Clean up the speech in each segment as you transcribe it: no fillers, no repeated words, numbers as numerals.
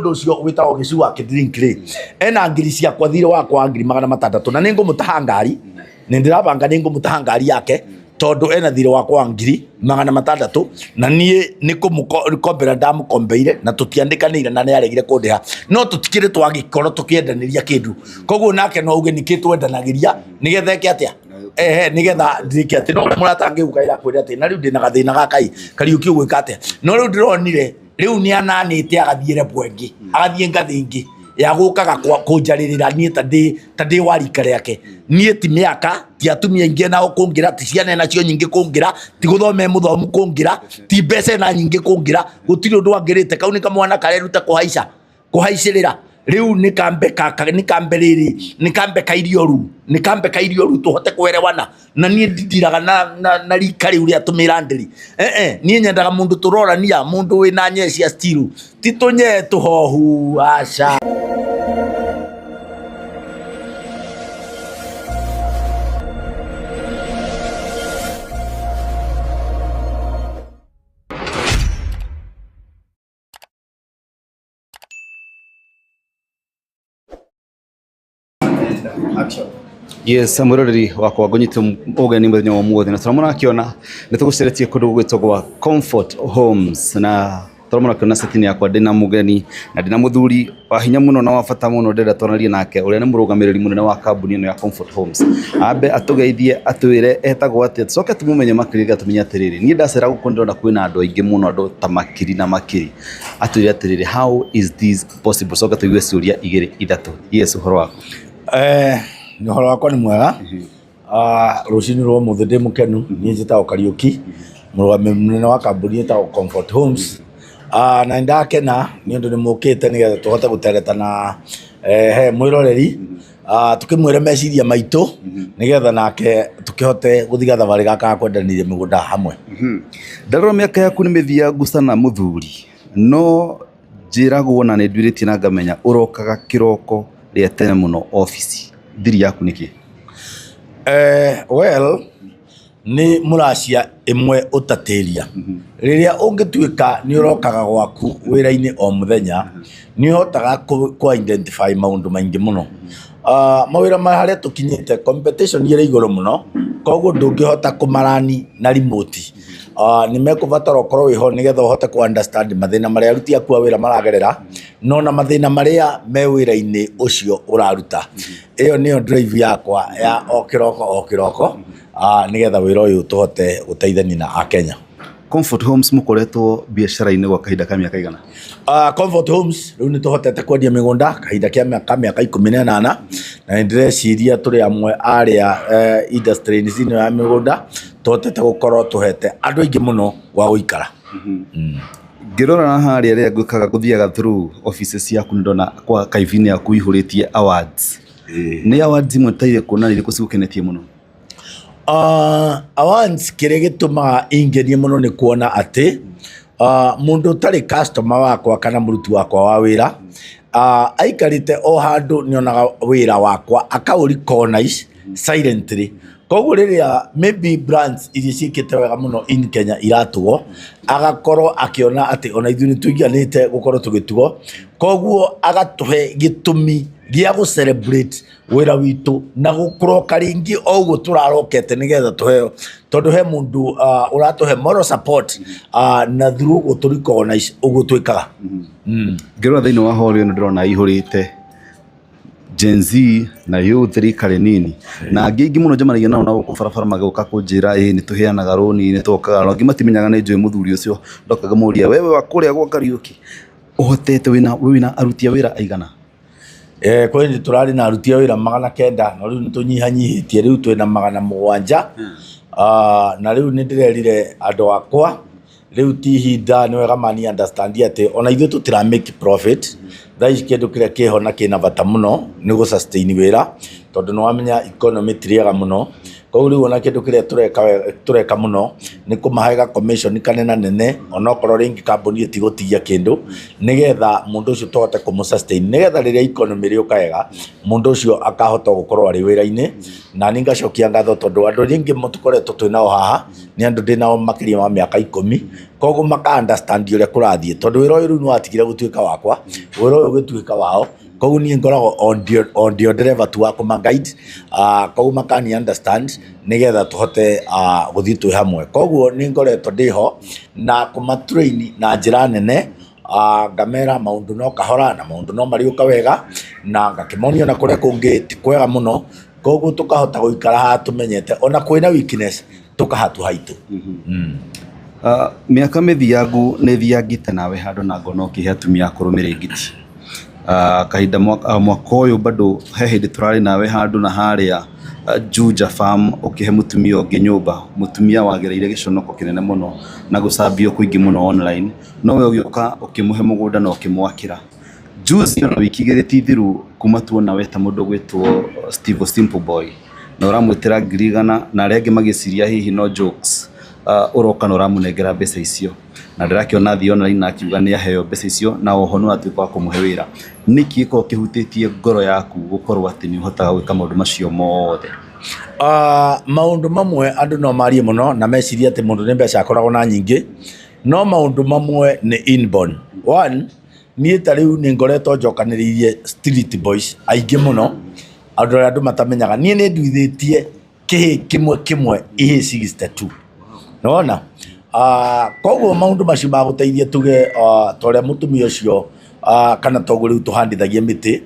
mundu ucio witagwo Gicua Kidrink ena ngiri cia kwa thire wakwa ngiri 600 na ningo mutahangari ni ndirabanga ningo mutahangari yake tondu ena thire wakwa ngiri 600 na nie nikumukombera ndamukombeire na tutiandikanire na ni aregire kundiha no tutikire twagikoro tukiendaniria kindu koguo nake no uge nikitwendanagiria nigetha ke atia nigetha ndirike ati no muratangiuka ira kwira ati na riu ndina gathina gakai Kariuki ugwika atia no riu ndironire riu ni ananite agathiire bwengi agathie ngathi ingi ya gukaga kunjaririra nie tandi warika riake nie ti miaka ti atumia ingi na kungira ti ciana na cio nyingi kungira ti guthome muthomu kungira ti mbeca na nyingi kungira gutiri undu angirite kau ni kamwana kareruta kuhaicirira riu nikambeka irio ru tuhote kwerewana na nie ndiraga na rika riu ria tumira ndiri nie nyendaga mundu turorania mundu wina nyecia stiru ti tunye tuhohu aca. Action. Yes, amuroreri wakwa ngonyite ugeni muthenya wa mugothi na turamona akiona nituguceretie kundu gwitogwa Comfort Homes na turamona akiona setini yakwa ndina mugeni na ndina muthuri wa hinya muno na wa bata muno ndenda twaranarie nake uria ni murugamiriri munene wa kambuni ino ya Comfort Homes ambe atugeithie atwire etagwo atia tucoke tumumenye makiri tumenya atiriri ni ndacera gukundira kwina andu aingi muno andu ta makiri na makiri atwire atiriri how is this possible soka tuigue ciuria igiri ithatu. Yes, uhoro wako? Ni horo wakwa ni mwega. Rucini rwa muthi ndi mukenu ni njitagwo Kariuki murugamiri munene wa kambuni etagwo Comfort Homes. Na ndakena ni undu ni mukite nigetha tuhote guteretana mwiroreri tukimwire meciria maitu nigetha nake tukihote guthiga thabari gaka kwendanirie migunda hamwe. Ndarora miaka yaku ni mithia gucana muthuri no njiragwo na ni ndwiritie na ngamenya urokaga kiroko ria tene muno office thiri yaku niki? Well ni muracia imwe utatiria riria ungituika ni urokaga gwaku wira-ini o muthenya ni hotaga ku identify maundu maingi muno mawira maharia tukinyite competition ire iguru muno koguo ndungihota kumarani na remote ni mekubatara ukorwo wiho nigetha uhote ku understand mathina maria aruti aku wira maragerera no na mathina maria me wira-ini ucio uraruta iyo niyo drive yakwa ya okiroko nigetha wira uyu tuhote guteithania na Akenya. Comfort Homes mukoretwo biashara-ini gwa kahinda ka miaka igana? Comfort Homes riu ni tuhotete kwendia migunda kahinda kia miaka 18 na ndireciria turi amwe aria industry-ini cino ya migunda tuhotete gukorwo tuhete andu aingi muno wa guikara. Ngirora na haria ria gwikaga guthiaga through offices yaku ndona kwa kaivini yaku ihuritie awards. Ni awards imwe kuona iri kucigukenetie muno? Awards kire gitumaga ingenie muno ni kuona ati mundu tari customer wakwa kana muruti wakwa wa wira aikarite o handu nionaga wira wakwa akauricognize silently koguo riria maybe brands iria cikite wega muno in Kenya iratugwo agakorwo akiona ati ona ithu ni tuiganite gukorwo tugitugo koguo agatuhe gitumi gia gu celebrate wira witu na gukorwo karingi oguo turarokete nigetha tuheo tondu he mundu uratuhe moral support na through guturicognize uguo twikaga. Ngirora thiini wa horio ndirona ihurite Gen Z na youth rikare nini na ngingi muno njamanagia nao na guku barabara magoka kunjira ni tuheanaga roni ni tukaga no ngimatimenyaga ni njui muthuri ucio ndokaga muria wewe wa kuria gwa Kariuki uhotete wina arutia wira aigana? Kwani turari na arutia wira 900 no riu nitunyihanyihitie riu twina 700 na riu ni ndirerire andu akwa riu ti hinda ni wega mani understand ati ona ithu tutira make profit thaici kindu kiria kihona kina bata muno ni gu sustain wira tondu no wamenya economy tiriega muno koguo riu ona kindu kiria tureka muno ni kumahega commission kanena nene onokorwo ringi kambuni itigutigia kindu nigetha mundu ucio tohote kumussustain nigetha riria economy riuka wega mundu ucio akahota gukorwo ari wira-ini na ninga cokia ngatho tondu andu ringi mutukoretwo twinao haha ni andu ndinao makiria ma miaka 10 koguo maka understand uria kurathie tondu wira uyu ni watigire gutuika wakwa wira uyu gituika wao koguo ni ngoragwo on the driver tu wako ma guide koguo makani understand nigetha tuhote guthii twi hamwe koguo ni ngoretwo ndiho na kuma train na njira nene ngamera maundu no kahora na maundu no mariuka wega na ngakimonia na kuria kungi ti kwega muno koguo tukahota guikara ha tumenyete ona kwina weakness tukahatu haitu miaka mithiangu ni thiangite nawe handu na ngono kihe atumia kurumirigiti kahinda mwaka uyu bado he hindi turari nawe handu na haria Juja farm ukihe mutumia ungi nyumba mutumia wagereire giconoko kinene muno na gucambio kuingi muno online no we ugiuka ukimuhe mugunda na ukimwakira juice ona wiki igiri tithiru kuma tuona we ta mundu gwitwo Steve Simple Boy na uramwitira ngirigana na aria angi magiciria hihi no jokes uroka na uramunengera mbeca icio na ndirakiona thi online na akiuga ni aheo mbeca icio na oho no atuika wa kumuhe wira niki ko kihutitie ngoro yaku gukorwo ati ni uhotaga gwika maundu macio mothe maundu mamwe andu no marie muno na meciria ati mundu ni mbeca akoragwo na nyingi no maundu mamwe ni inborn one nie tariu ni ngoretwo njokaniririe street boys aingi muno andu matamenyaga nie ni nduithitie kihi kimwe ihe 62 nona koguo maundu macio maguteithia tuge toria mutumia ucio kana toguo riu tuhandithagia miti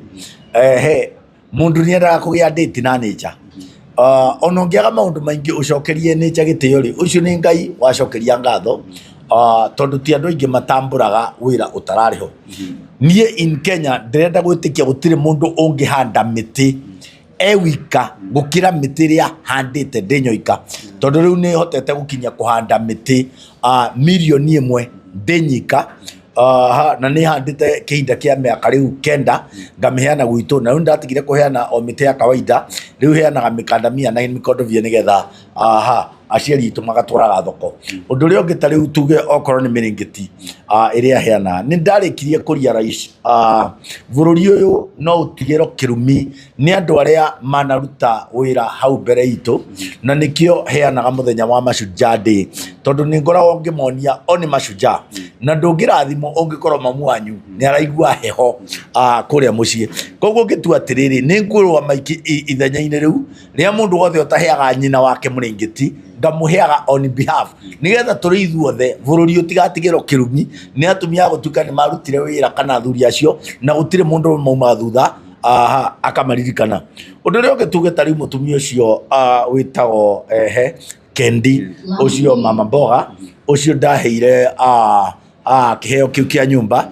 mundu ni endaga kugia date na nature ona ungiaga maundu maingi ucokerie nature gitio ri ucio ni Ngai wacokeria ngatho tondu ti andu aingi matamburaga wira utarariho nie in Kenya ndirenda gwitikia gutire mundu ungihanda miti ewika gukira miti ria handite ndinyoika tondu riu ni hotete gukinya kuhanda miti milioni imwe ndinyika na ni handite kihinda kia miaka riu 9 ngamiheana gwitu na riu ndatigire kuheana o miti ya kawaida riu heanaga mikandamia na mikondovia nigetha aciari itu magatwaraga thoko undu rio ngita riu tuge okorwo ni miringiti iria heana ni ndarikirie kuria rais bururi uyu no utigiro kirumi ni andu aria manaruta wira hau mbere itu na nikio heanaga muthenya wa mashujaa day tondu ni ngoragwo ngimonia oni mashujaa na ndungirathimo ungikorwo mamu wanyu ni araigua heho kuria mucii koguo ngitua atiriri ni ngurwa maiki ithenya-ini riu ria mundu wothe utaheaga nyina wake muringiti ngamuheaga on behalf nigetha turi ithuothe bururi utigatigirwo kirumi ni atumia gutuika ni marutire wira kana thuri acio na gutire mundu mauma thutha akamaririkana undu rio ngituge tari mutumia ucio witago Kendi ucio mama mboga ucio ndaheire kiheo kiu kia nyumba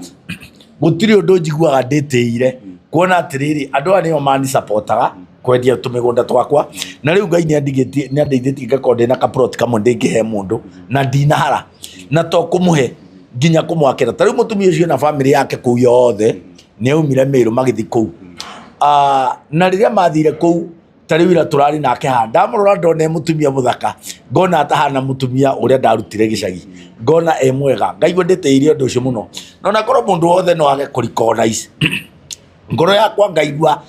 gutire undu njiguaga nditiire kuona atiriri andu anio mani supportaga kwendia tumigunda twakwa na riu Ngai ni andeithitie ngakorwo ndina kaplot kamwe ndingihe mundu na ndinahara na to kumuhe nginya kumwakira tariu mutumia ucio na family yake kuu yothe ni aumire Meru magithi kuu na riria mathire kuu tariu ira turari nake handa murora ndone mutumia muthaka ngona atahana mutumia uria ndarutire gicagi ngona mwega ngaigua nditiirie undu ucio muno na korwo mundu wothe no age kuricognize ngoro yakwa ngaigua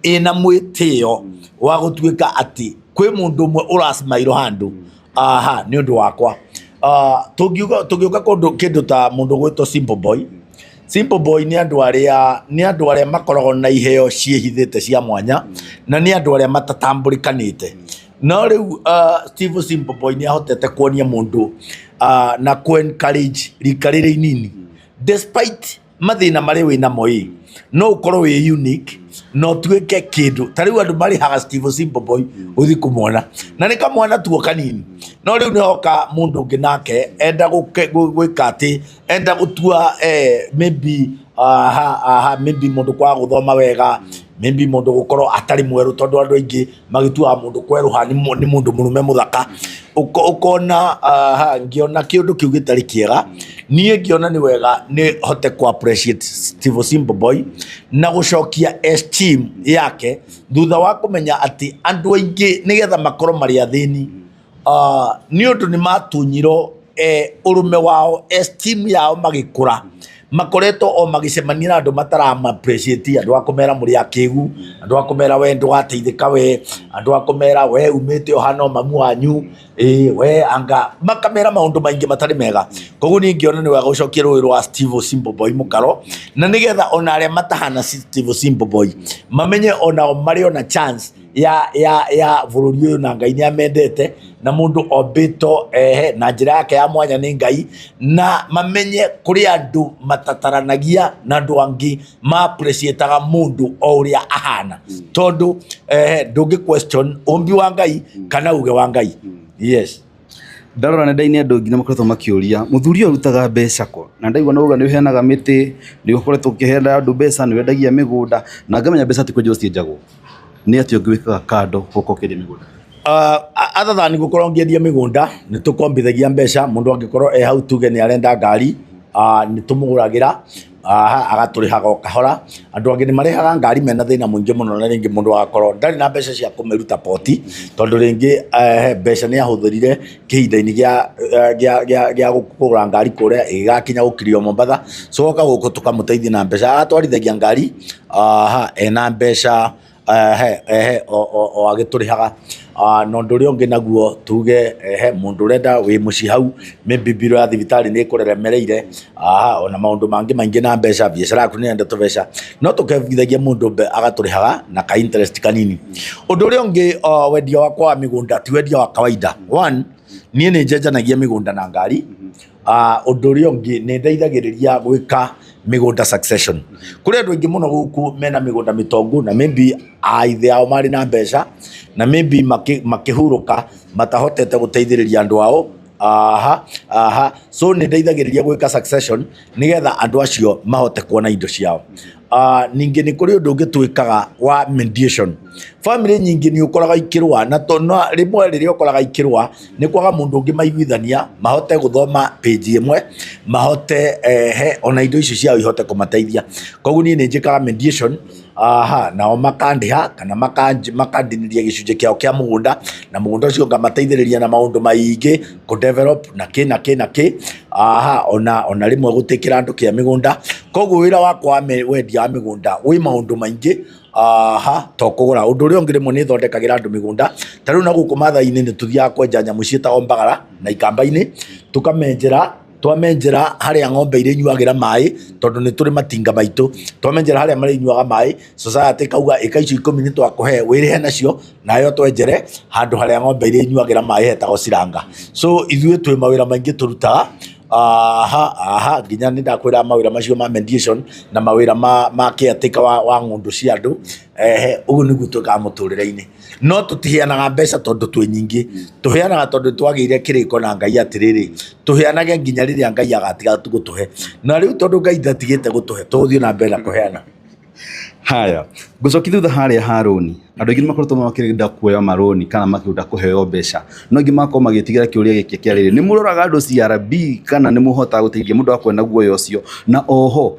ina mwitio wa gutuika ati kwi mundu umwe urasmairo handu ni undu wakwa tugiuka kindu ta mundu gwitwo Simple Boy ni andu aria makoragwo na iheo ciehithite cia mwanya na ni andu aria matatamburikanite no riu Steve Simple Boy ni ahotete kuonia mundu na ku encourage rikarire inini despite mathina mari wina moi no ukorwo wi unique no tuike kindu tariu andu mari haga Steve Simple Boy uthi kumwona na nika mwana tuo kanini no riu ni hoka mundu ungi nake enda gwika ati enda gutua maybe maybe mundu kwa guthoma wega, maybe mundu gukorwo atari mweru tondu andu aingi magitua mundu kweruha ni mundu murume muthaka ukona ngiona kiundu kiu gitari kiega nie ngiona ni wega ni hote ku appreciate Steve Simple Boy na gucokia esteem yake thutha wa kumenya ati andu aingi nigetha makorwo mari athini ni undu ni matunyiro urume wao esteem yao magikura makoretwo o magicemania na andu matarama appreciate andu akomera muri akigu andu akomera we ndwateithika we andu akomera we umite ohano mamu wanyu we anga makamera maundu maingi matari mega koguo ni ngiona ni wega gucokia rũĩ rwa Steve Simple Boy mukaro na nigetha ona aria matahana Steve Simple Boy mamenye ona mari ona chance ya bururi uyu na Ngai ni amendete na mundu obito na njira yake ya mwanya ni Ngai na mamenye kuri andu matataranagia na andu angi ma appreciate mundu o uria ahana tondu ndungi question umbi wa Ngai kana uge wa Ngai. Yes. Ndarora nenda-inĩ andũ ngina makoretwo makiuria muthuri ũyũ arutaga mbeca ko na ndaigua no uga nĩ ũheanaga mĩtĩ nĩ ũkoretwo ũkĩheana andũ mbeca nĩ wendagia mĩgũnda na ngamenya mbeca ti kwenjwo cienjagwo nĩ atĩ ũngĩwĩkaga kando gũka ũkĩendia mĩgũnda other than gukorwo ngiendia mĩgũnda nĩ tũkombithagia mbeca mundu angĩkorwo hau tuge nĩ arenda ngari nĩ tũmũgũragĩra agatũrĩhaga o kahora andu angi nĩ marehaga ngari mena thĩna mũingĩ mũno na rĩngĩ mũndũ agakorwo ndarĩ na mbeca cia kũmĩruta poti tondũ rĩngĩ mbeca nĩ ahũthĩrire kĩhinda-inĩ gĩa kũgũra ngari kũrĩa ĩgakinya gũkirio Mombatha so oka gũkũ tũkamũteithia na mbeca agatwarithagia ngari ena mbeca o agĩtũrĩhaga no ndũ ũrĩa ũngĩ naguo tuge mundu urenda wi muci hau maybe biro ya thibitari nĩ kũreremereire ona maundu mangi maingi na mbeca biacara yaku nĩ enda tũbeca no tũkebithagia mundu agatũrĩhaga na ka interest kanini. Ũndũ ũrĩa ũngĩ wendia wakwa wa mĩgũnda ti wendia wa kawaida. One, niĩ nĩ njenjanagia mĩgũnda na ngari. Ũndũ ũrĩa ũngĩ nĩ ndeithagĩrĩria gwĩka mĩgũnda succession. Kũrĩ andũ aingĩ mũno gũkũ mena mĩgũnda mĩtongu na maybe ithe ao marĩ na mbeca na maybe makĩhurũka matahotete gũteithĩrĩria andũ ao so nĩ ndeithagĩrĩria gwĩka succession nigetha andũ acio mahote kuona indo ciao. Ningĩ nĩ kũrĩ ũndũ ũngĩ twĩkaga wa mediation. Family nyingĩ nĩ ũkoraga ikĩrũa na rĩmwe rĩrĩa ũkoraga ikĩrũa nĩ kwaga mũndũ ũngĩ maiguithania mahote gũthoma page ĩmwe mahote ona indo icio ciao ihote kũmateithia. Koguo niĩ nĩ njĩkaga mediation nao makandĩha kana makandinĩria gĩcunjĩ kĩao kĩa mũgũnda na mũgũnda ũcio ngamateithĩrĩria na maũndũ maingĩ kũ develop na kĩ ona rĩmwe gũtĩkĩra andũ kĩa mĩgũnda. Koguo wĩra wakwa wa wendia wa mĩgũnda wĩ maũndũ maingĩ to kũgũra. Ũndũ ũrĩa ũngĩ rĩmwe nĩ thondekagĩra andũ mĩgũnda ta rĩu na gũkũ Maathai-inĩ nĩ tũthiaga kwenja nyamũ ciĩtagwo mbagara na ikamba-inĩ tũkamenjera twamenjera harĩa ng'ombe irĩ nyuagĩra maĩ tondu nĩ tũrĩ matinga maitũ twamenjera harĩa marĩ nyuaga maĩ society kauga ĩka icio 10 nĩ twakũhe wĩrĩhe nacio nayo twenjere handũ harĩa ng'ombe irĩ nyuagĩra maĩ hetagwo Ciranga. So ithuĩ twĩ mawĩra maingĩ tũrutaga nginya nĩ ndakwĩra mawĩra macio ma mediation na mawĩra ma caretaker wa ng'ũndũ cia andũ ũguo nĩguo twĩkaga mũtũrĩre-inĩ. No tũtiheanaga mbeca tondũ twĩ nyingĩ tũheanaga tondũ twagĩire kĩrĩko na Ngai atĩrĩrĩ tũheanage nginya rĩrĩa Ngai agatiga gũtũhe na rĩu tondũ Ngai ndatigĩte gũtũhe tũgũthiĩ na mbere na kũheana. Haya gucoki thutha harĩa ha rũni andũ aingĩ nĩ makoretwo makĩrenda kuoya marũni kana makĩrenda kũheo mbeca no aingĩ makorwo magĩtigĩra kĩũria gĩkĩ kĩa rĩrĩ nĩ mũroraga andũ CRB kana nĩ mũhotaga gũteithia mũndũ wa kwenda guoya ũcio na oho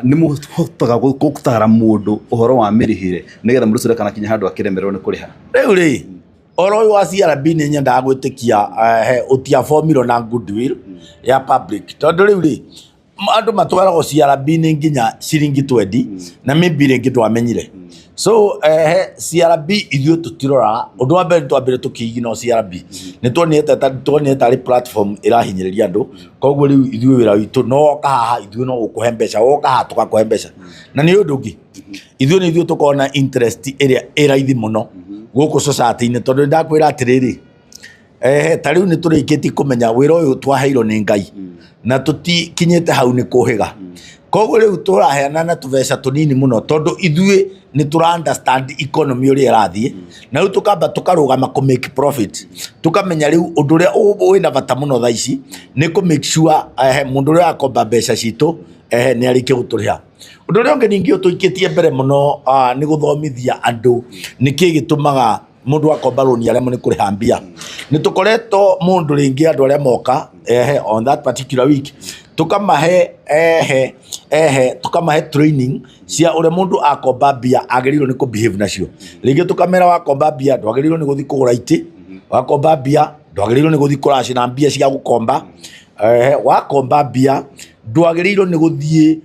nĩ mũhotaga gũtara mũndũ ũhoro wa mĩrĩhĩre nĩgetha mũndũ ũcio kana kinya handũ akĩremererwo nĩ kũrĩha. Rĩu rĩ oro ũyũ wa CRB nĩ nyendaga gwĩtĩkia ũtiabomirwo na goodwill ya public tondũ rĩu rĩ andũ matwaragwo CRB nĩ nginya ciringi 20 na maybe rĩngĩ twamenyire. So CRB ithuĩ tũtiroraga ũndũ wa mbere twambire tũkĩigina CRB nĩ tuonete tarĩ platform ĩrahinyĩrĩria andũ koguo rĩu ithuĩ wĩra witũ no woka haha ithuĩ no gũkũhe mbeca woka haha tũgakũhe mbeca na nĩ ũndũ ũngĩ ithuĩ nĩ ithuĩ tũkoragwo na interest ĩrĩa ĩ raithi mũno gũkũ society-inĩ tondũ nĩ ndakwĩra atĩrĩrĩ ta rĩu nĩ tũrĩkĩtie kũmenya wĩra ũyũ twaheirwo nĩ Ngai na tũtikinyĩte hau nĩ kũhĩga koguo riu turaheana na tubeca tunini muno tondu ithuĩ ni tura understand economy uria irathie na riu tukamba tukarugama ku make profit tukamenya riu undu uria wina bata muno thaa ici ni ku make sure mundu uria akomba mbeca citu ni arikie guturiha. Undu uria ungi ningi utuikitie mbere muno ni guthomithia andu niki gitumaga mundu akomba roni aria ni kuriha mbia. Ni tukoretwo mundu ringi andu aria moka on that particular week tukamahe training cia ure mundu akomba mbia agerirwo ni ku behave nacio. Ringi tukamera wakomba mbia ndwagerirwo ni guthi kugura iti, wakomba mbia ndwagerirwo ni guthi kuracina mbia cia gukomba, wakomba mbia ndwagerirwo ni guthie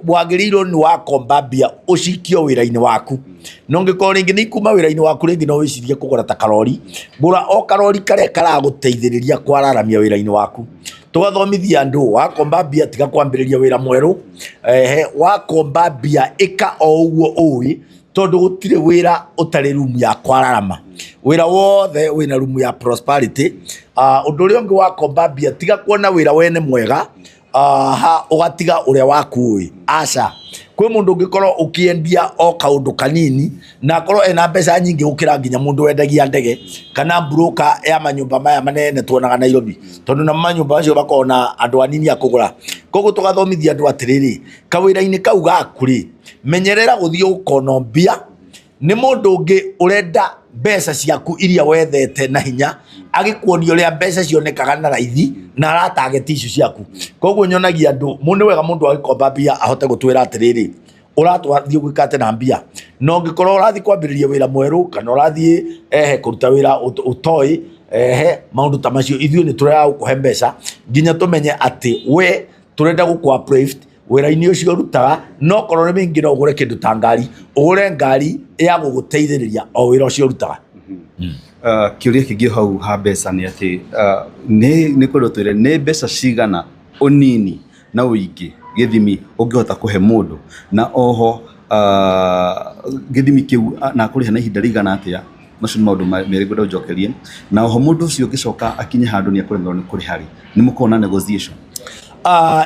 wagĩrĩirwo nĩ wakomba mbia ũcikio wĩra-inĩ waku. No ngĩkorwo rĩngĩ nĩ ikuma wĩra-inĩ waku rĩngĩ no wĩcirie kũgũra ta karori, gũra o karori karĩa karagũteithĩrĩria kwararamia wĩra-inĩ waku. Tũgathomithia andũ wakomba mbia tiga kwambĩrĩria wĩra mwerũ, wakomba mbia ĩka o ũguo ũĩ tondũ gũtirĩ wĩra ũtarĩ room ya kwararama. Wĩra wothe wĩna room ya prosperity. Ũndũ ũrĩa ũngĩ wakomba mbia tiga kuona wĩra wene mwega ugatiga uria waku aca kwi mundu ungikorwo ukiendia o kaundu kanini na korwo ena mbeca nyingi gukira nginya mundu wendagia ndege kana broker ya manyumba maya manene tuonaga Nairobi tondu na manyumba acio bakona andu anini akugura. Koguo tugathomithia andu atiriri kawira-ini kau gakuri menyerera guthii ukono mbia ni mundu ungi urenda mbeca ciaku iria wethete na hinya agikuonia uria mbeca cionekaga na raithi na aratarget icio ciaku. Koguo nyonagia andu mundu wega mundu agikomba mbia ahote gutwira atiriri uratwathie gwikate na mbia no ngikorwo urathi kwambiriria wira mweru kana urathi kuruta wira utoi maundu ta macio ithuĩ ni turega gukuhe mbeca nginya tumenye ati we turenda guku-uplift wira-ini ucio rutaga no korwo ni mingi no ugure kindu ta ngari ugure ngari ya guguteithĩrĩria o wira ucio rutaga. Kiuria kingi hau ha mbeca ni ati ni kwenda twire ni mbeca cigana unini na uingi githimi ungihota kuhe mundu na oho githimi kiu na kuriha na ihinda rigana atia macio ni maundu meri ngwenda njokerie na oho mundu ucio ngicoka akinye handu ni akuremerwo ni kurihari ni mukona negotiation.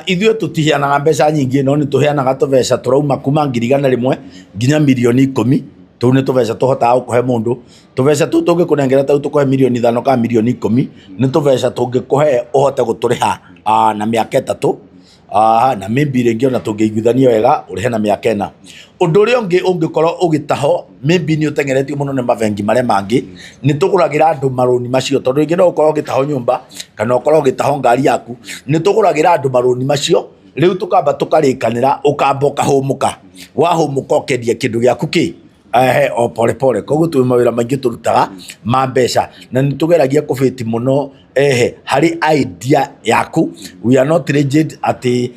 Ithuĩ tutiheanaga mbeca nyingĩ no ni tuheanaga tubeca turauma kuma 100,000 nginya 10,000 tu ni tubeca tuhotaga gukuhe mundu. Tubeca tu tungĩkũnengera tau tukuhe 5,000,000 kana 10,000 ni tubeca tungĩkũhe uhote guturiha na mĩaka 3 na maybe rĩngĩ ona tũngĩiguithania wega ũrĩhe na mĩaka 4. Ũndũ ũrĩa ũngĩ ũngĩkorwo ũgĩtaho maybe nĩ ũtengeretio mũno nĩ mabengi marĩa mangĩ nĩ tũgũragĩra andũ marũni macio tondũ rĩngĩ no ũkorwo ũgĩtaho nyũmba kana ũkorwo ũgĩtaho ngari yaku nĩ tũgũragĩra andũ marũni macio rĩu tũkamba tũkarĩkanĩra ũkamba ũkahũmũka wahũmũka ũkendia kĩndũ gĩaku kĩ o pole pole. Koguo twĩ mawĩra maingĩ tũrutaga ma mbeca na nĩ tũgeragia kũbĩti mũno hari idea yaku. We are not rigid ati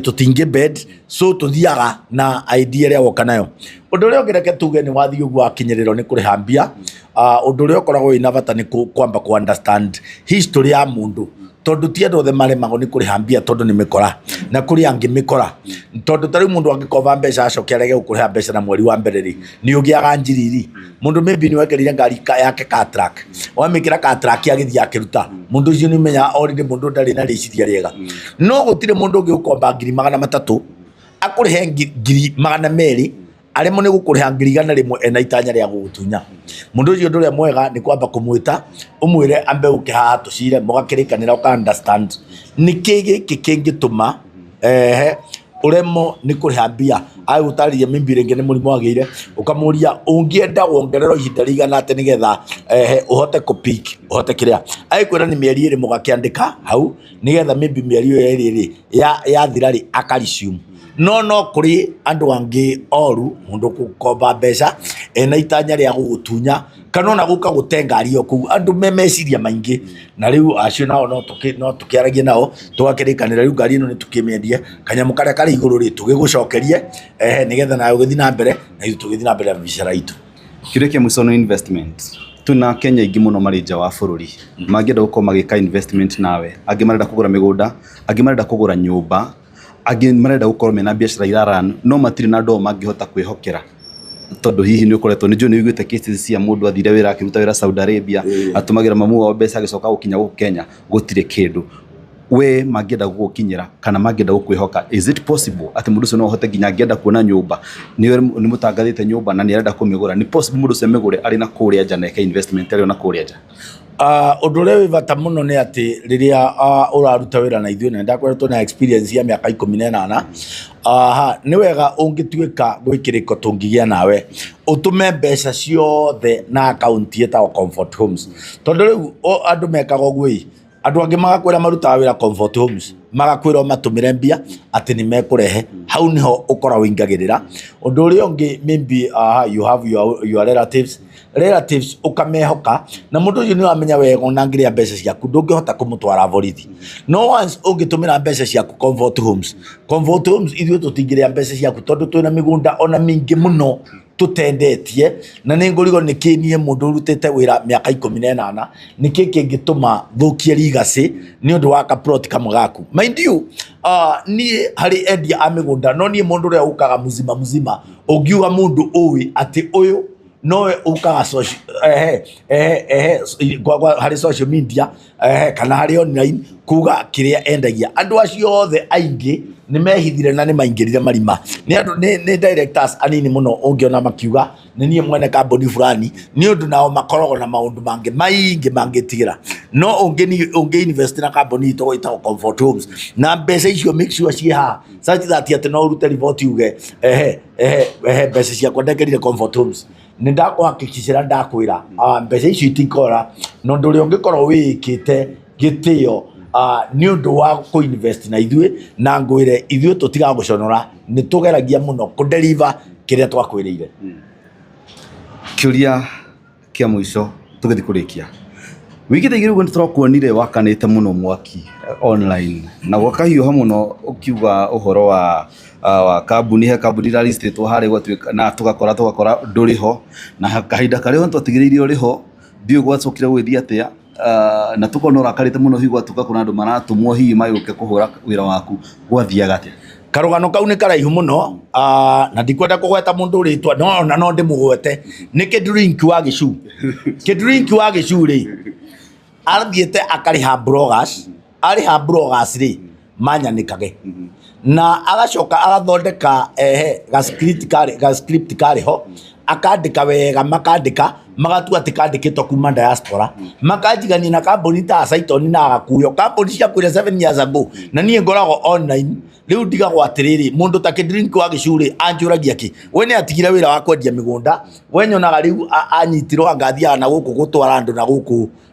tutinge bed so tuthiaga na idea ĩrĩa woka nayo. Ũndũ ũrĩa ũngĩreke tuge nĩ wathiĩ ũguo akinyĩrĩrwo nĩ kũrĩha mbia ũndũ ũrĩa ũkoragwo wĩna bata nĩ kwamba ku understand history ya mundu tondu ti andu othe maremagwo ni kuriha mbia tondu ni mikora na kuri angi mikora tondu tari mundu angikova mbeca acoke arege gukuriha mbeca na mweri wa mbere ri ni ugiaga njiriri mundu maybe ni wekerire ngari yake ka track wamikira ka track agithii akiruta mundu ucio ni menya already mundu ndari na riciria riega no gutire mundu ungi ukomba 300,000 akurihe 200,000 arimo ni gukuriha 100,000 ena itanya ria gugutunya. Mundu ucio nduria mwega ni kwamba kumwita umwire ambe ukihaha tucire mugakirikanira uka understand niki giki kingituma uremo ni kuriha mbia agutaririe maybe ringi ni murimo agire ukamuria ungienda wongerero ihinda rigana ate nigetha uhote ku peak uhote kiria aikwira ni mieri iri mugakiandika hau nigetha maybe mieri iyo iri ya thirari akaricium no kuri andu angi oru mundu kukomba mbeca ena itanya ria gugutunya kana ona guka gutengari yo ku andu memeciria maingi na riu acio nao no tukiaragie nao tugakirikanira riu ngari ino ni tukimiendie kanyamu karia kari iguru ri tugigucokerie nigetha nayo guthi na mbere na itu tugithi na mbere bicara itu. Kirekia musono investment tuna Kenya ingi muno mari nja wa bururi mangienda gukorwo magika investment nawe angi marenda kugura migunda angi marenda kugura nyumba angi marenda gukorwo mena biashara iraran no matiri na ndo mangihota kwihokera tondu hihi ni ukoretwo ni njoni wiguite cases cia mundu athire wira akiruta wira Saudi Arabia atumagira mamu wa mbeca agicoka gukinya guku Kenya gutire kindu we mangĩenda gũgũkinyĩra kana mangĩenda gũkwĩhoka, is it possible atĩ mũndũ ũcio no ahote nginya angĩenda kuona nyũmba nĩ mũtangathĩte nyũmba na nĩ arenda kũmĩgũra, ni possible mũndũ ũcio amĩgũre arĩ na kũrĩa nja na eke investment arĩ na kũrĩa nja? Ũndũ ũrĩa wĩ bata mũno nĩ atĩ rĩrĩa ũraruta wĩra na ithuĩ, na ndakoretwo na experience ya mĩaka 18, nĩ wega ũngĩtuĩka gwĩ kĩrĩko tũngĩgĩa nawe ũtũme mbeca ciothe na akaunti ĩtagwo Comfort Homes, tondũ rĩu andũ mekaga ũguo, andũ angĩ magakwĩra marutaga wĩra Comfort Homes, magakwĩra matũmĩre mbia atĩ nĩ mekũrehe, hau nĩho ũkora wĩingagĩrĩra. Ũndũ ũrĩa ũngĩ, maybe you have your relatives ũkamehoka, na mũndũ ũcio nĩ wamenya wega ona ngĩrĩa mbeca ciaku ndũngĩhota kũmũtwara borithi. No once ũngĩtũmĩra mbeca ciaku Comfort Homes, ithuĩ tũtingĩrĩa mbeca ciaku tondũ twĩna mĩgũnda ona mĩingĩ mũno tutendetie, na nĩ ngũrigo nĩ kĩnie mũndũ urutĩte wĩra mĩaka 18 nĩkĩ kĩngĩtũma thũkie legacy nĩ ũndũ wa kaplot kamwe gaku. Mind you, niĩ harĩ endia a mĩgũnda, no niĩ mũndũ ũrĩa ũkaga muzima ũngiuga mũndũ ũĩ atĩ ũyũ nowe ũkaga harĩ social media kana harĩ online kuga kĩrĩa endagia. Andũ acio othe aingĩ nĩ mehithire na nĩ maingĩrire marima, nĩ directors anini mũno ũngĩona makiuga nĩ niĩ mwene kambuni fulani, nĩ ũndũ nao makoragwo na maũndũ mangĩ maingĩ mangĩtigĩra. No ũngĩ invest na kambuni ĩtagwo Comfort Homes na mbeca icio make sure ciĩ haha such that atĩ no ũrute report uge mbeca ciakwa ndekerire Comfort Homes, nĩ ndakuhakikicira ndakwĩra mbeca icio itikora, na ũndũ ũrĩa ũngĩkorwo wĩkĩte gĩtĩo nĩ ũndũ wa kũ-invest na ithuĩ, na ngwĩre ithuĩ tũtiga gũconora, nĩ tũgeragia mũno kũ-deliver kĩrĩa twakwĩrĩire. Kĩũria kĩa mũico tũgĩthiĩ kũrĩkia, wĩkĩte igĩrĩ ũguo nĩ tũrakuonire wakanĩte mũno mwaki online na gwakahiũha mũno ũkiuga ũhoro wa kambuni, he kambuni iraristĩtwo harĩa gwatuĩka na tũgakora ndũrĩ ho, na kahinda karĩa twatigarĩire ũrĩ ho ndiũ gwacokire gũgĩthiĩ atĩa, na tukona ũrakarĩte mũno hihi gwatuĩka kuna andũ maratũmwo hihi magĩũke kũhũra wĩra waku, gwathiaga atĩa? Karũgano kau nĩ karaihu mũno, na ndikwenda kũgweta mũndũ rĩtwa, no ndĩmũgwete, nĩ Kĩndrinki wa Gĩcuu. Kĩndrinki wa Gĩcuu rĩ athiĩte akarĩha bloggers, arĩha bloggers rĩ manyanĩkage, na agacoka agathondeka ga-script karĩho, akandĩka wega, makandĩka magatua atĩ kandĩkĩtwo kuma diaspora, makanjigania na kambuni ta Saiton na Agakuyo, kambuni cia kwĩra 7 years ago, na niĩ ngoragwo online. Rĩu ndigagwo atĩrĩrĩ, mũndũ ta Kĩndrinki wa Gĩcuu rĩ anjũragia kĩ, we nĩ atigire wĩra wa kwendia mĩgũnda, we nyonaga rĩu anyitirwo angathiaga na gũkũ gũtwara andũ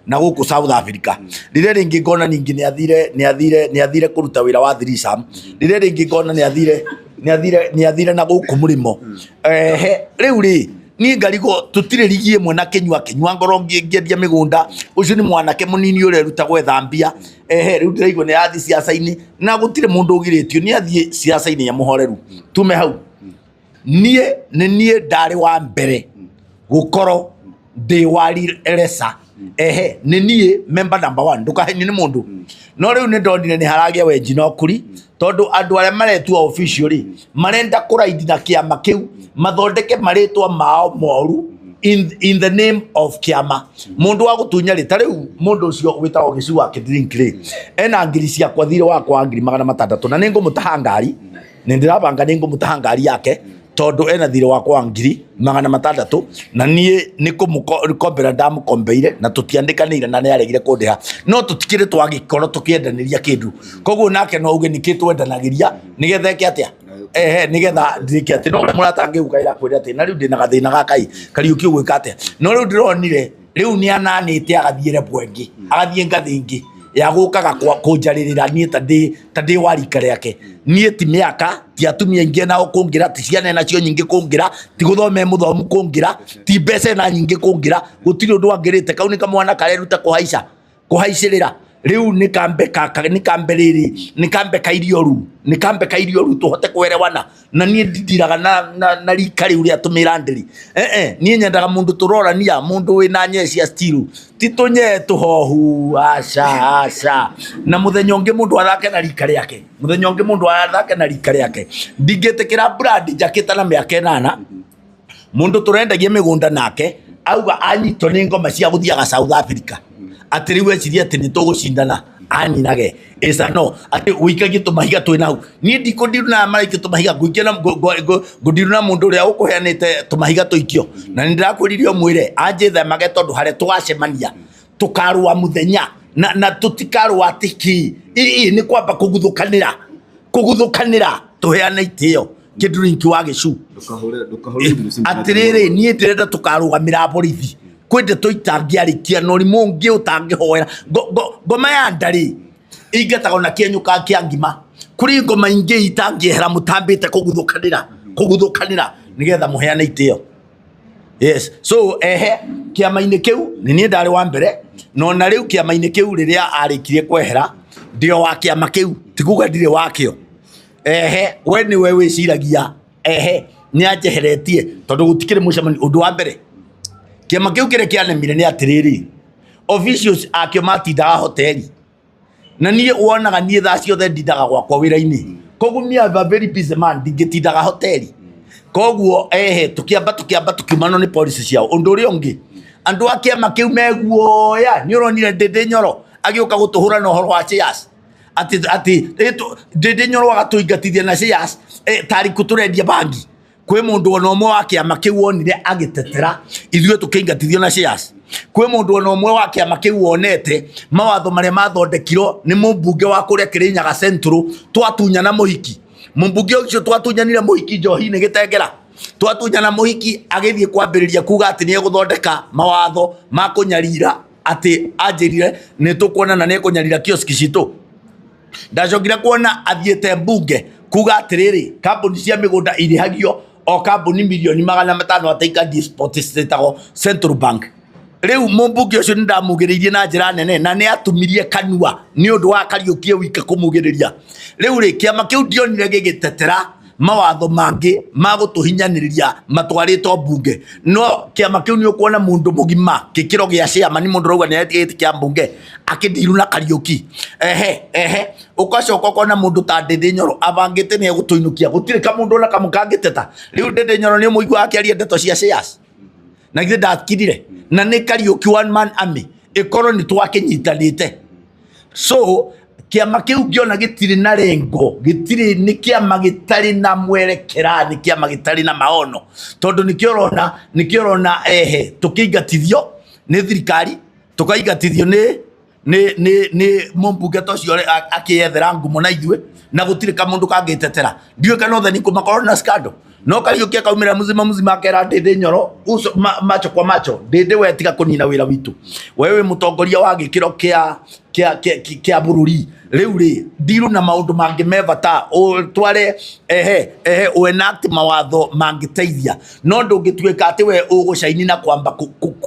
na gũkũ South Africa. Rĩrĩa rĩngĩ ngona ningĩ nĩ athire kũruta wĩra wa threesome, rĩrĩa rĩngĩ ngona nĩ athire na gũkũ mũrĩmo. Rĩu rĩ niĩ ngarigwo tũtirĩ rigi ĩmwe na Kĩnyua ngoro ngĩendia mĩgũnda, ũcio nĩ mwanake mũnini ũrĩa rutagwo ethambia. Rĩu ndĩraigua nĩ athiĩ siasa-inĩ na gũtirĩ mũndũ ũgirĩtio, nĩ athiĩ siasa-inĩ ya mũhoreru. Tume hau, niĩ ndarĩ wa mbere gũkorwo ndĩ wari resa, nĩ niĩ member number 1, ndũkahenio nĩ mũndũ. No rĩu nĩ ndonire nĩ haragĩa wenji na ũkũri, tondũ andũ arĩa maretua official rĩ marenda kũraidi na kĩama kĩu mathondeke marĩtwa mao moru in the name of kĩama. Mũndũ wa gũtunya rĩ, ta rĩu mũndũ ũcio wĩtagwo Gĩcuu wa Kĩndrinki rĩ ena ngiri ciakwa thirĩ wakwa ngiri 600, na nĩ ngũmũtaha ngari, nĩ ndĩrabanga nĩ ngũmũtaha ngari yake tondũ ena thirĩ wakwa ngiri 600, na niĩ nĩ kũmũkombera ndamũkombeire na tũtiandĩkanĩire na nĩ aregire kũndĩha, no tũtikĩrĩ twagĩkorwo tũkĩendanĩria kĩndũ. Koguo nake no uge nĩkĩ twendanagĩria nĩgetha eke atĩa, nĩgetha ndirĩke atĩ no mũratangĩuka ĩra kwĩra atĩ na rĩu ndĩna gathĩna gakai Kariuki ũgwĩka atĩa. No rĩu ndĩronire rĩu nĩ ananĩte agathiĩ rebu ĩngĩ, agathiĩ ngathĩ ingĩ ya gũkaga kũnjarĩrĩra niĩ ta ndĩ wa rika rĩake. Niĩ ti mĩaka, ti atumia aingĩ nao kũngĩra, ti ciana nacio nyingĩ kũngĩra, ti gũthoma mũthomu kũngĩra, ti mbeca na nyingĩ kũngĩra, gũtirĩ ũndũ angĩrĩte. Kau nĩ kamwana kareruta kũhaicĩrĩra. Rĩu nĩ kambe kairio ru tũhote kwerewana, na niĩ ndindiraga na rika rĩu rĩa tũmĩra ndĩri. Niĩ nyendaga mũndũ tũrorania, mũndũ wĩna nye cia stiru, ti tũnye tũhohu. Aca na mũthenya ũngĩ mũndũ athake na rika rĩake, ndingĩtĩkĩra brand njakĩta na mĩaka 8 mũndũ tũrendagia mĩgũnda nake auga anyitwo nĩ ngoma cia gũthiaga South Africa, atĩ rĩu eciria atĩ nĩ tũgũcindana. aninage esa no ati wikagi tumahiga twina hau ni ndikundiru na maraiki tumahiga nguikia na ngundiru na mundu uria ukuheanite tumahiga tuikio na ndirakwiririo mwire anje themage tondu hare twacemania tukarua muthenya na tutikarua atiki ni kwamba kuguthukanira tuheane itio kidurinki wa gicu atiriri nie ndirenda tukarugamira borithi kwende tuitangiarikia no rimu ngi utangihoera ngoma ya ndari ingetago na kienyuka kia ngima kuri ngoma ingi itangihera mutambite kuguthukanira nigetha muheane itio. Yes, so kiama-ini kiu ni nie ndari wa mbere no na riu kiama-ini kiu riria arikirie kwehera ndio wa kiama kiu tikuga ndire wakio we ni we wiciragia ni anjeheretie tondu gutikire mucemani undu wa mbere kiama kiu kire kianemire ni atiriri officials akio matindaga hoteli na nie wonaga nie thaa ciothe ndindaga gwakwa wira-ini koguo ni a very busy man ndingitindaga hoteli koguo tukiamba tukiumano ni police ciao undu uri ungi andu a kiama kiu meguoya ni uronire Ndindi Nyoro agiuka gutuhura na uhoro wa shares ati Ndindi Nyoro agatuingatithia na shares tari kuturendia bangi kwi mundu ona umwe wa kiama kiu wonire agitetera ithue tukiingatithio na shares kwi mundu ona umwe wa kiama kiu wonete mawatho maria mathondekirwo ni mumbunge wa kuria Kirinyaga Central twatunyana muhiki mumbunge ucio twatunyanire muhiki njohi-ini Gitengera twatunyana muhiki agithie kwambiriria kuga ati ni eguthondeka mawatho ma kunyarira ati anjirire ni tukuonana ni kunyarira kioski citu ndacokire kuona athiete mbunge kuga atiriri kambuni cia migunda irihagio o kambuni milioni 500 ataika disport state Central Bank riu mumbunge ucio ndamugiririe na njira nene na ni atumirie kanua ni undu wa Kariuki wika kumugiriria riu ri kiama kiu ndionire gigitetera mawatho mangi magutuhinyaniria matwaritwo mbunge no kiama kiu ni ukuona mundu mugima gikiro gia ciama ni mundu rauga ni etigite kia mbunge akindiru na Kariuki ukacoka ukona mundu ta Ndindi Nyoro abangite ni egutuinukia gutire ka mundu na kamukangiteta riu Ndindi Nyoro ni muigua akiaria ndeto cia shares na githe ndatkirire na ni Kariuki one man army ikoro ni twakinyitanite so kiama kiu ngiona gitiri na rengo gitiri ni kiama gitari na mwerekera ni kiama gitari na maono tondu nikiorona tukiingatithio ni thirikari tukaingatithio ni mumbunge tocio akiethera ngumo na ithue na gutire ka mundu kangitetera ndiwe kana othe ni kumakorwo na scandal no Kariuki akaumira muzima akera Ndindi Nyoro uso macho kwa macho Ndindi wetiga kunina wira witu wewe mutongoria wa gikiro kia bururi riu ri ndiru na maundu mangi mevata o tware enact mawatho mangiteithia no ndungituika ati we ugucaini na kwamba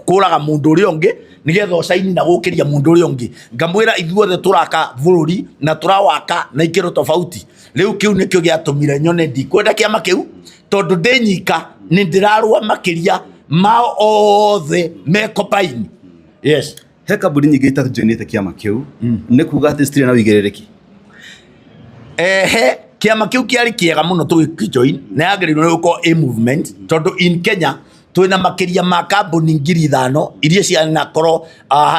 kuraga mundu uri ungi nigetha ucaini na gukiria mundu uri ungi ngamwira ithuothe turaka bururi na turawaka na ikiro tofauti riu kiu nikio giatumire nyone ndikwenda kiama kiu tondu ndinyika ni ndirarua makiria mao othe mekopaini. Yes, he kambuni nyingi itajoinite kiama kiu ni kuga ati stiri na wigerereki kiama kiu kiari kiega muno tugijoin na yagirirwo ni uko a movement tondu in Kenya twina makiria ma kambuni 5,000 iria ciana korwo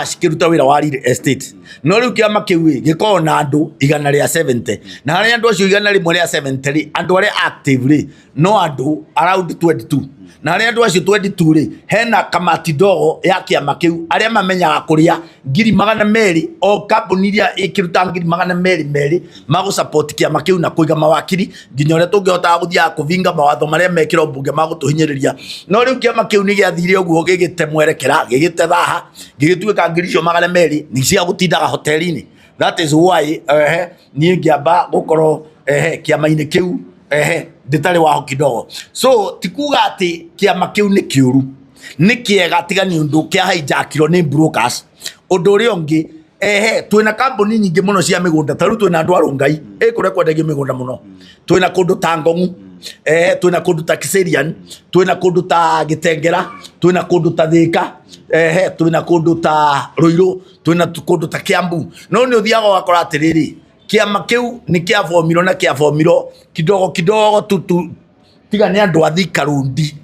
cikiruta wira wa real estate no riu kiama kiu gikorwo na andu 170 na haria andu acio 170 andu aria actively no andu around 22 na haria andu acio 22 ri hena kamati ndogo ya kiama kiu aria mamenyaga kuria 200,000 o kambuni iria ikiruta 200,000 magu support kiama kiu na kuiga mawakiri nginya uria tungihota guthia kuvinga mawatho maria mekiro mbunge magutuhinyiriria no riu kiama kiu ni giathire uguo gigite mwerekera gigite thaha gigituika 200,000 ni cia gutindaga hoteli-ini. That is why ni ngiamba gukorwo kiama-ini kiu nditari waho kidogo so tikuga ati kiama kiu ni kiuru ni kiega tiga ni undu kia hijackirwo ni brokers undu uri ungi twina kambuni nyingi muno cia migunda taru twina andu arungai kuria kwendagio migunda muno twina kundu ta Ngong'u twina kundu ta Kiserian twina kundu ta Gitengera twina kundu ta Thika twina kundu ta Ruiru twina kundu ta Kiambu no ni uthiaga wakora atiriri kiama kiu ni kiavomiro na kiavomiro kidogo tu tiga ni andu athikarundi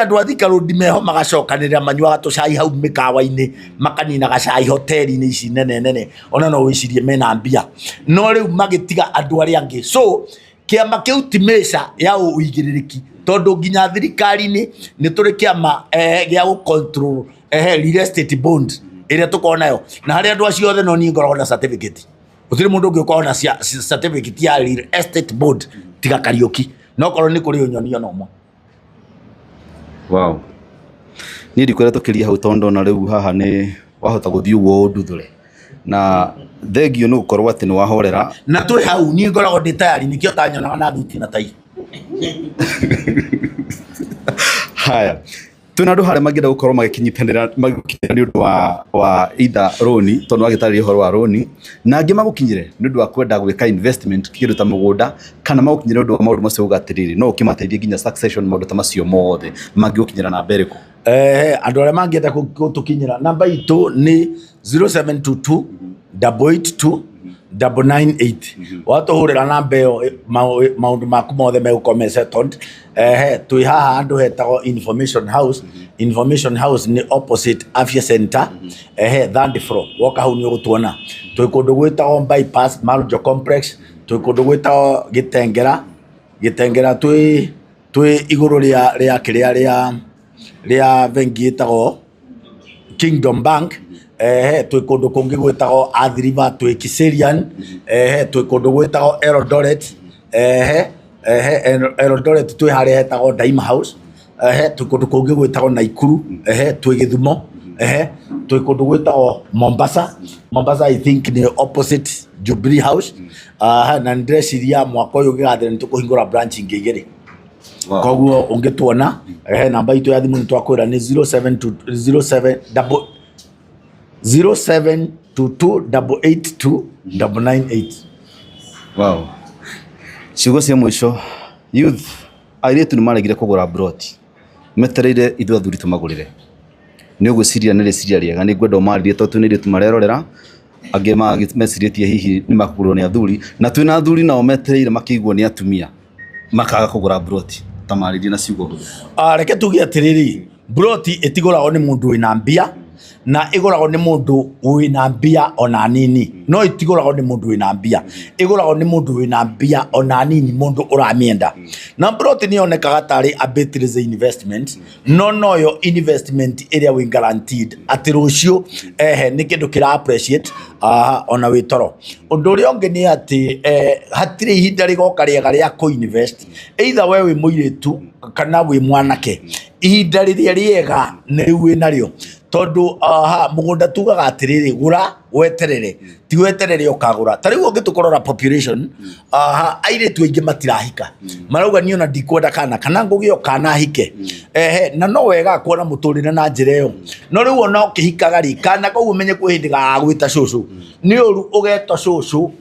andu athika road meho magacokanirira manyuaga tucai hau mikawa-ini makanina gacai hoteli-ini ici nene ona no wicirie mena mbia no riu magitiga andu aria angi so kiama kiu timesha ya uigiririki tondu nginya thirikari-ini ni turi kiama gia gu control real estate bond iria tukorwo nayo na hari andu acio othe no ni ngoragwo na certificate utiri mundu ungi ukorwo na certificate ya real estate board tiga Kariuki no korwo ni kuri unyoni ona umwe. Wow, ni ndikwira tukiria hau tondu na riu haha ni wahota guthii uguo nduthure na thengio ni gukorwo ati ni wahorera na twi hau ni ngoragwo ndi tayari nikio tanyonaga na thuti na tai. Haya, twina andu haria mangienda gukorwo magikinyitanira ni undu wa either roni tondu agitariria uhoro wa roni na angi magukinyire ni undu wa kwenda gwika investment kindu ta mugunda kana magukinyire undu wa maundu macio ugatiriri no ukimateithia nginya succession maundu ta macio mothe mangiukinyira na mbere ku andu aria mangienda gutukinyira namba itu ni 0722 882 998 watuhurira namba iyo maundu maku mothe megukorwo settled. Twi haha andu hetagwo Information House ni opposite Afya Center third floor woka hau ni ugutuona twi kundu gwitagwo bypass Marujo Complex twi kundu gwitagwo Gitengera twi iguru ria kiria ria vengi itagwo Kingdom Bank twi kundu kungi gwitagwo Athi River twi Kiserian twi kundu gwitagwo Eldoret twi haria hetagwo Daima House twi kundu kungi gwitagwo Naikuru twi Githumo twi kundu gwitagwo Mombasa I think ni opposite Jubilee House na ndreciria mwaka uyu gigathira ni tukuhingura branch ingi igiri. Koguo ungituona namba itu ya thimu ni twakwira ni 0722882998. Wow, ciugo cia mwisho youth airitu ni maregire kugura broti metereire ithu athuri tumagurire ni ugwiciria ni riciria riega ni ngwenda umaririe tondu ni ritu marerorera angi mecirietie hihi ni makugurwo ni athuri na twina athuri nao metereire makigwo ni atumia makaga kugura broti tamaririe na ciugo huthu. Reke tuge atiriri broti itiguragwo ni mundu wina mbia na iguragwo ni mundu wina mbia ona nini no itiguragwo ni mundu wina mbia iguragwo ni mundu wina mbia ona nini mundu uramienda na broti ni onekaga tari a better investment no yo investment area we guaranteed ati rucio ni kindu kira appreciate ona witoro undu uri onge ni ati hatire ihinda rigoka riega ria ku invest either wewe muiretu kana we mwanake ihinda riria riega ni wina rio tondu mugunda tugaga atiriri gura weterere ti weterere ukagura tariu ungitukorora population airetu aingi matirahika marauga ni ona ndikwenda kana ngugio kana hike na no wega kuona muturire na njira iyo no riu ona ukihikaga ri kana koguo umenye kwi hindi ga gwita cucu ni uru ugeto cucu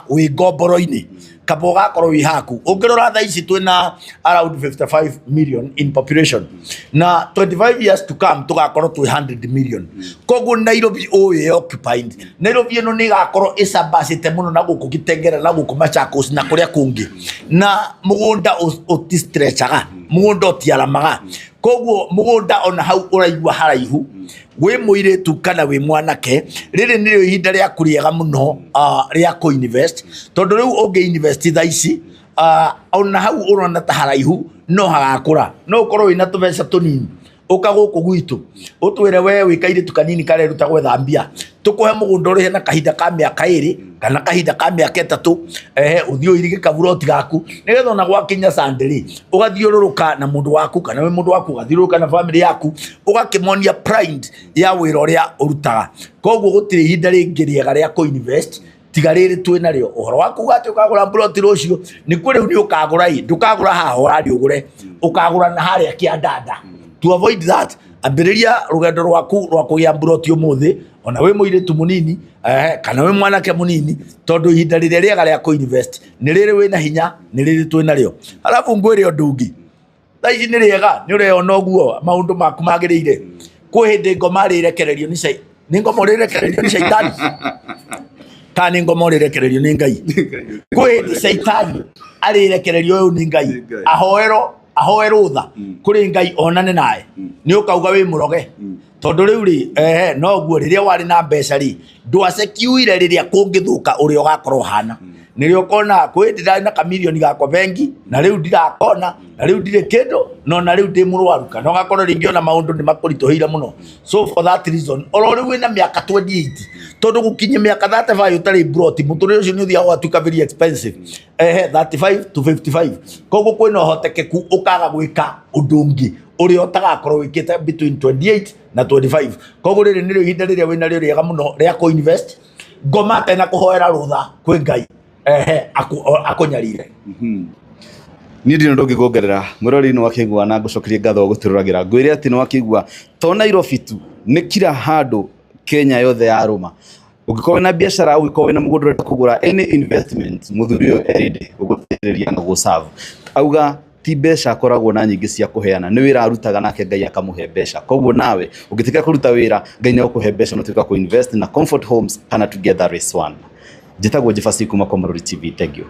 wi ngomboro-ini kaba ugakorwo wi haku ungirora thaa ici twina around 55 million in population na 25 years to come tugakorwo twi 100 million koguo Nairobi occupied Nairobi ino ni gakorwo isabacite muno na guku Kitengera na guku Machakos na kuria kungi na mugunda utistretchaga mugunda utiaramaga koguo mugunda ona hau uraigua haraihu we muiretu kana we mwanake riri nirio ihinda ria kuriega muno ria ku invest tondu riu unge invest thaa ici ona hau urona ta haraihu no hagakura no ukorwo wina tubeca tunini ukaguku gwitu utwire we wikaire tukanini kare ruta gwetha mbia tukuhe mugunda uri na kahinda ka miaka 2 kana kahinda ka miaka 3 uthio irige kaburoti gaku nigetha ona gwakinya Sunday ugathiururuka na mundu waku kana we mundu waku ugathiururuka na family yaku ugakimonia pride ya wira uria urutaga koguo gutiri ihinda ringi riega ria ku invest tigariri twina rio uhoro waku gati ukagura plot rucio ni kuri ni ukagura ndukagura haha urari ugure ukagura na haria kiandanda. To avoid that ambiriria rugendo rwaku rwa kugia broti umuthi ona we muiretu munini kana we mwanake munini tondu ihinda riria riega ria ku invest ni riri wina hinya ni riri twina rio alafu ngwire ndungi thaici ni riega ni ureona uguo maundu maku magirire ku hindi ngoma rirekererio ni ngoma rirekererio ni shaitani kana ngoma rirekererio ni Ngai ku hindi shaitani arirekererio uyu ni Ngai ahoero ahoe rutha kuri Ngai onane nae ni ukauga wi muroge tondu riu ri no guo riria wari na mbeca ri ndwacekiuire riria kungithuka uri ugakorwo hana nirio kona kwindira na kamilioni gakwa bengi na riu ndirakona na riu ndire kindu no na riu ndi murwaru kana ugakorwo ringi ona maundu ni makuritohire muno so for that reason oro riu wina miaka 28 tondu gukinye miaka 35 utari broti muturire ucio ni uthia watuika very expensive 35 to 55 koguo kwina hotekeku ukaga gwika undungi uri otagakorwo wikite between 28 na 25 koguo riri nirio ihinda riria wina rio riega muno ria ko invest ngomate na kuhoera rutha kwi Ngai akunyarire ni ndino ndongigongerera murori no wakigwa na gucokeria ngatho gutururagira ngwire ati no wakigwa to Nairobi tu ni kila handu Kenya yothe ya ruma ugikorwo na biashara ugikorwo na mugundura kugura any investment muthuri yo eride ugutereria na guserve auga ti mbeca akoragwo na nyingi cia kuheana ni wira arutaga nake Ngai akamuhe mbeca koguo nawe ugitika kuruta wira Ngai ni akuhe mbeca no tuka ku invest na Comfort Homes kana Together Race One. Jitagwo Jefasi kuma kwa Maruri TV. Thank you.